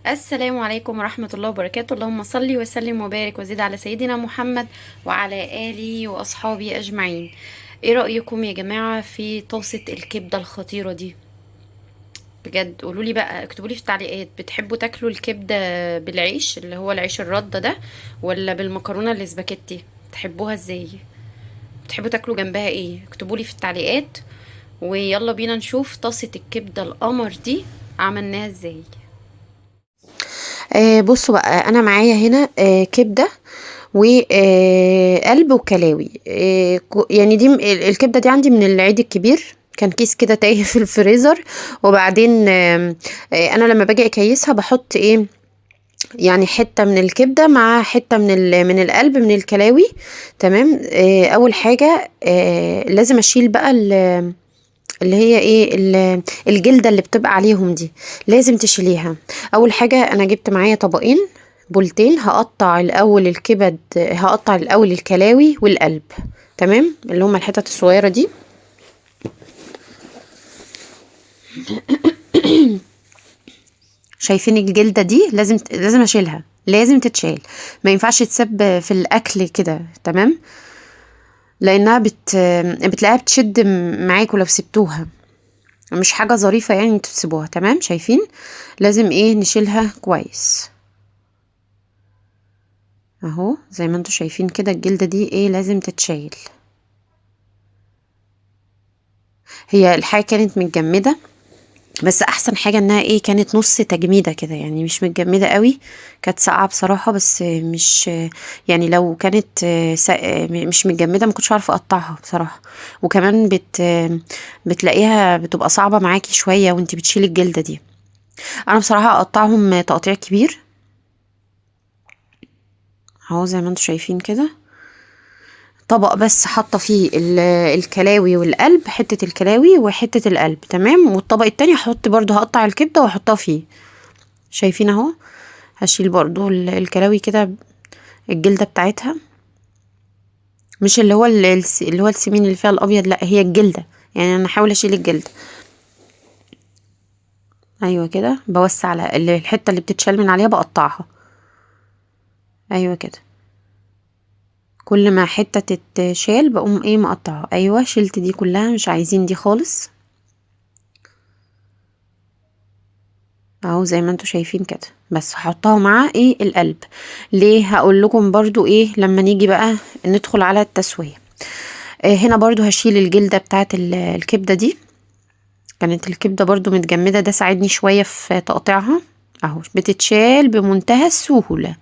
السلام عليكم ورحمة الله وبركاته. اللهم صل وسلم وبارك وزد على سيدنا محمد وعلى آله وأصحابه أجمعين. ايه رأيكم يا جماعة في طاسة الكبدة الخطيرة دي؟ بجد قولولي بقى، اكتبولي في التعليقات، بتحبوا تاكلوا الكبدة بالعيش اللي هو العيش الرده ده، ولا بالمكرونة الاسباجيتي؟ تحبوها ازاي؟ بتحبوا تاكلوا جنبها ايه؟ اكتبولي في التعليقات. ويلا بينا نشوف طاسة الكبدة القمر دي عملناها ازاي. بصوا بقى، انا معايا هنا كبده وقلب وكلاوي. يعني دي الكبده دي عندي من العيد الكبير، كان كيس كده تايه في الفريزر. وبعدين انا لما باجي اكيسها بحط ايه، يعني حته من الكبده مع حته من القلب من الكلاوي. تمام. اول حاجه لازم اشيل بقى اللي هي ايه الجلدة اللي بتبقى عليهم دي، لازم تشيليها. اول حاجة انا جبت معايا طبقين، بولتين، هقطع الاول الكلاوي والقلب. تمام، اللي هما الحتت الصغيرة دي. شايفين الجلدة دي؟ لازم اشيلها، لازم تتشال. ما ينفعش تسب في الاكل كده. تمام، لانها بتلاقيها بتشد معاكوا لو سبتوها، مش حاجة ظريفة يعني انتوا تسيبوها. تمام، شايفين؟ لازم ايه نشيلها كويس. اهو زي ما انتوا شايفين كده، الجلدة دي ايه لازم تتشيل. هي الحاجة كانت متجمدة، بس احسن حاجة انها ايه كانت نص تجميدة كده، يعني مش متجمدة قوي. كانت ساقعة بصراحة، بس مش يعني لو كانت مش متجمدة ما كنتش عارفة اقطعها بصراحة. وكمان بتلاقيها بتبقى صعبة معاكي شوية وانتي بتشيلي الجلدة دي. انا بصراحة اقطعهم تقطيع كبير، اهو زي ما انتوا شايفين كده. طبق بس حاطه فيه الكلاوي والقلب، حته الكلاوي وحته القلب. تمام، والطبق التاني هحط برضو، هقطع الكبده واحطها فيه. شايفين اهو. هشيل برضو الكلاوي كده، الجلده بتاعتها، مش اللي هو اللي هو السمين اللي فيها الابيض، لا هي الجلده. يعني انا هحاول اشيل الجلده. ايوه كده، بوسع على الحته اللي بتتشال من عليها بقطعها. ايوه كده، كل ما حته تتشال بقوم ايه مقطعها. ايوه شلت دي كلها، مش عايزين دي خالص. اهو زي ما انتوا شايفين كده، بس هحطها مع ايه القلب. ليه؟ هقول لكم برضو ايه لما نيجي بقى ندخل على التسوية. هنا برضو هشيل الجلدة بتاعت الكبدة دي. كانت الكبدة برضو متجمدة، ده ساعدني شوية في تقطيعها. اهو بتتشال بمنتهى السهولة.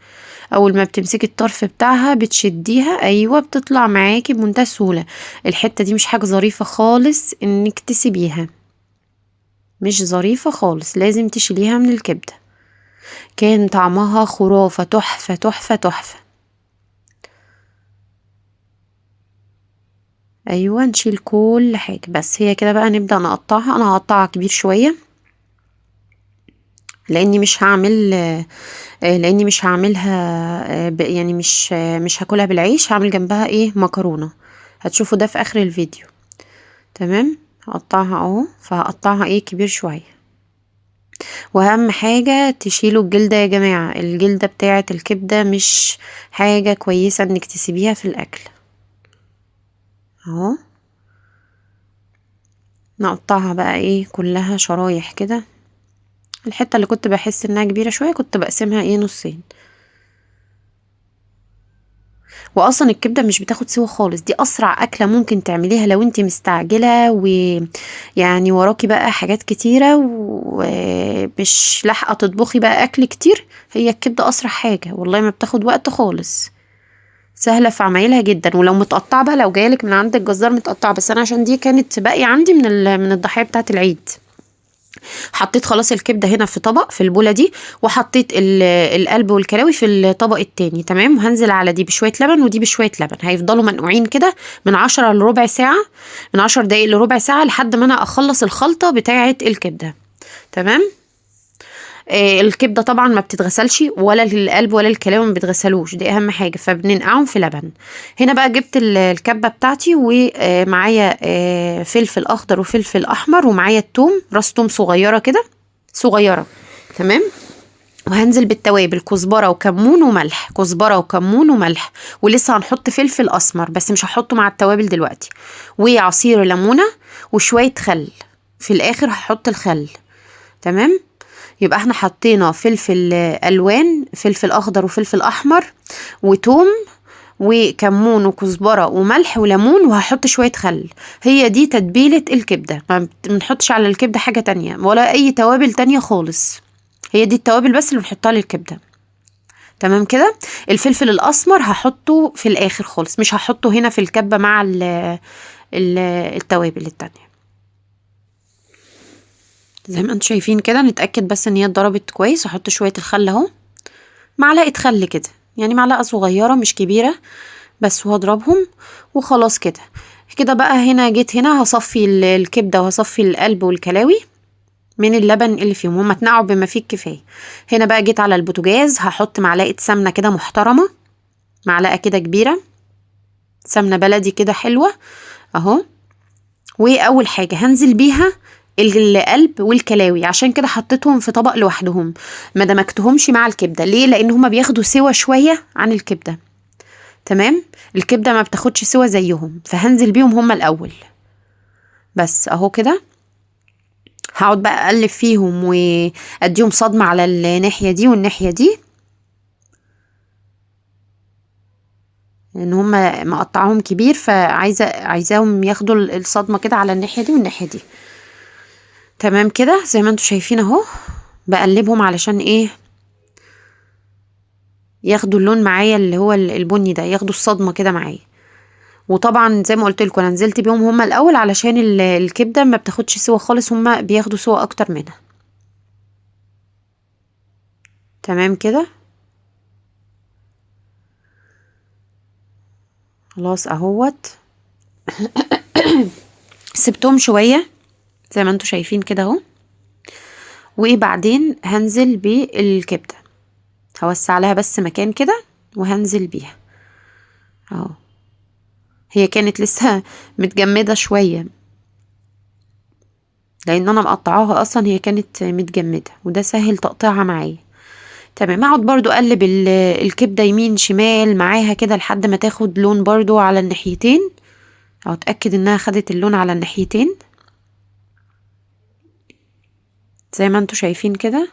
اول ما بتمسكي الطرف بتاعها بتشديها، ايوه بتطلع معاكي بمنتهى السهولة. الحتة دي مش حاجة ظريفة خالص انك تسيبيها، مش ظريفة خالص، لازم تشيليها من الكبدة. كان طعمها خرافة، تحفة تحفة تحفة. ايوه نشيل كل حاجة، بس هي كده بقى نبدأ نقطعها. انا هقطعها كبير شوية، لاني مش هعمل لاني مش هعملها يعني مش هاكلها بالعيش، هعمل جنبها ايه مكرونة. هتشوفوا ده في اخر الفيديو. تمام، هقطعها اهو، فهقطعها ايه كبير شوية. واهم حاجة تشيلوا الجلدة يا جماعة، الجلدة بتاعة الكبدة مش حاجة كويسة انك تسيبيها في الاكل. اهو نقطعها بقى ايه كلها شرايح كده. الحتة اللي كنت بحس انها كبيرة شوية كنت بقسمها ايه نصين. واصلا الكبدة مش بتاخد سوا خالص، دي اسرع اكلة ممكن تعمليها لو انت مستعجلة ويعني وراكي بقى حاجات كتيرة ومش لاحقة تطبخي بقى اكل كتير. هي الكبدة اسرع حاجة والله، ما بتاخد وقت خالص، سهلة في عمايلها جدا. ولو متقطعة بقى، لو جايلك من عند الجزار متقطعة، بس انا عشان دي كانت باقية عندي من الضحية بتاعة العيد. حطيت خلاص الكبده هنا في طبق في البوله دي، وحطيت القلب والكلاوي في الطبق التاني. تمام، وهنزل على دي بشويه لبن ودي بشويه لبن، هيفضلوا منقوعين كده من 10 لربع ساعه، من 10 دقايق لربع ساعه، لحد ما انا اخلص الخلطه بتاعه الكبده. تمام. الكبده طبعا ما بتتغسلش، ولا القلب ولا الكلاوي ما بيتغسلوش، دي اهم حاجه، فبننقعهم في لبن. هنا بقى جبت الكبه بتاعتي، ومعايا فلفل اخضر وفلفل احمر، ومعايا التوم، راس توم صغيره كده، صغيره. تمام. وهنزل بالتوابل، كزبره وكمون وملح، كزبره وكمون وملح، ولسه هنحط فلفل اسمر بس مش هحطه مع التوابل دلوقتي، وعصير ليمونه وشويه خل. في الاخر هحط الخل. تمام. يبقى احنا حطينا فلفل الوان، فلفل اخضر وفلفل احمر وتوم وكمون وكزبره وملح وليمون، وهحط شويه خل. هي دي تتبيله الكبده، ما بنحطش على الكبده حاجه تانية ولا اي توابل تانية خالص. هي دي التوابل بس اللي بنحطها للكبده. تمام كده. الفلفل الاسمر هحطه في الاخر خالص، مش هحطه هنا في الكبه مع التوابل التانية. زي ما انتم شايفين كده، نتاكد بس ان هي اتضربت كويس. احط شويه الخل اهو، معلقه خل كده، يعني معلقه صغيره مش كبيره بس، وهضربهم وخلاص كده. كده بقى هنا جيت هنا هصفي الكبده وهصفي القلب والكلاوي من اللبن اللي فيهم، هما اتنقعوا بما فيه الكفايه. هنا بقى جيت على البوتاجاز، هحط معلقه سمنه كده محترمه، معلقه كده كبيره سمنه بلدي كده حلوه اهو. واول حاجه هنزل بيها القلب والكلاوي، عشان كده حطيتهم في طبق لوحدهم، ما دمجتهمش مع الكبده. ليه؟ لان هما بياخدوا سوا شويه عن الكبده. تمام. الكبده ما بتاخدش سوا زيهم، فهنزل بيهم هما الاول بس اهو كده. هقعد بقى اقلب فيهم واديهم صدمه على الناحيه دي والناحيه دي، لان هما مقطعهم كبير، عايزاهم ياخدوا الصدمه كده على الناحيه دي والناحيه دي. تمام كده زي ما انتم شايفين اهو. بقلبهم علشان ايه؟ ياخدوا اللون معايا اللي هو البني ده، ياخدوا الصدمه كده معايا. وطبعا زي ما قلت لكم انا نزلت بيهم هما الاول علشان الكبده ما بتاخدش سوا خالص، هما بياخدوا سوا اكتر منها. تمام كده. خلاص اهوت. سبتهم شويه زي ما انتم شايفين كده اهو. وبعدين هنزل بالكبده، هوسع لها بس مكان كده وهنزل بيها اهو. هي كانت لسه متجمده شويه لان انا مقطعاها اصلا، هي كانت متجمده وده سهل تقطيعها معايا. تمام. اقعد برضو اقلب الكبده يمين شمال معاها كده لحد ما تاخد لون برضو على الناحيتين، او اتاكد انها خدت اللون على الناحيتين زي ما انتوا شايفين كده.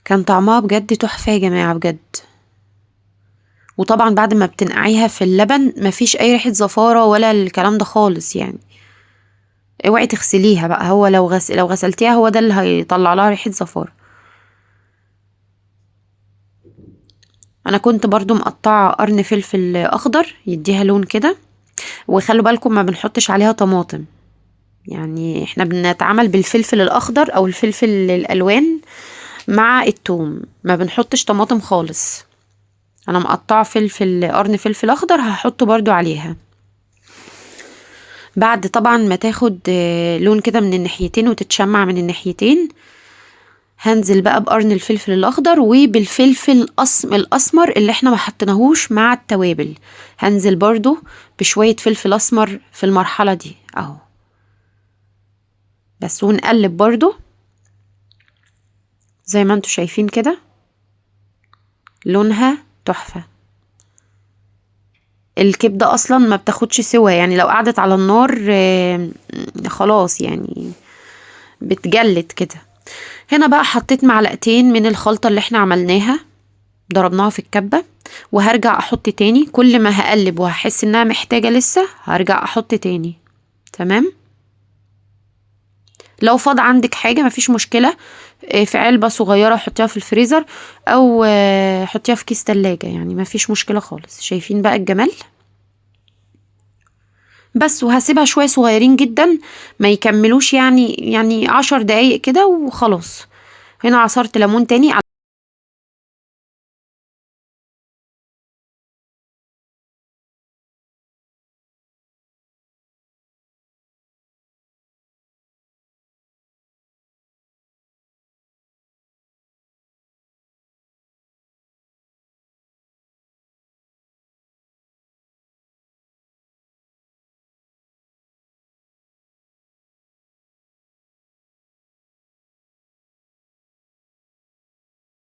كان طعمها بجد تحفه يا جماعه بجد. وطبعا بعد ما بتنقعيها في اللبن مفيش اي ريحه زفاره ولا الكلام ده خالص يعني. اوعي تغسليها بقى، هو لو غسلتيها هو ده اللي هيطلع لها ريحه زفاره. انا كنت برضو مقطعه قرن فلفل اخضر يديها لون كده. وخلوا بالكم ما بنحطش عليها طماطم، يعني احنا بنتعامل بالفلفل الاخضر او الفلفل الالوان مع الثوم، ما بنحطش طماطم خالص. انا مقطعه قرن فلفل اخضر هحطه برضو عليها. بعد طبعا ما تاخد لون كده من الناحيتين وتتشمع من الناحيتين، هنزل بقى بقرن الفلفل الاخضر وبالفلفل الاسمر اللي احنا ما حطيناهوش مع التوابل. هنزل برضو بشويه فلفل اسمر في المرحله دي اهو بس، ونقلب برضو زي ما انتوا شايفين كده. لونها تحفة. الكبدة اصلا ما بتاخدش سوا، يعني لو قعدت على النار خلاص يعني بتجلد كده. هنا بقى حطيت معلقتين من الخلطة اللي احنا عملناها، ضربناها في الكبة، وهرجع احط تاني. كل ما هقلب وهحس انها محتاجة لسه هرجع احط تاني. تمام. لو فاض عندك حاجة مفيش مشكلة، في علبة صغيرة حطيها في الفريزر او حطيها في كيس تلاجة، يعني مفيش مشكلة خالص. شايفين بقى الجمال؟ بس وهسيبها شوية صغيرين جدا، ما يكملوش يعني 10 دقايق كده وخلاص. هنا عصرت ليمون تاني.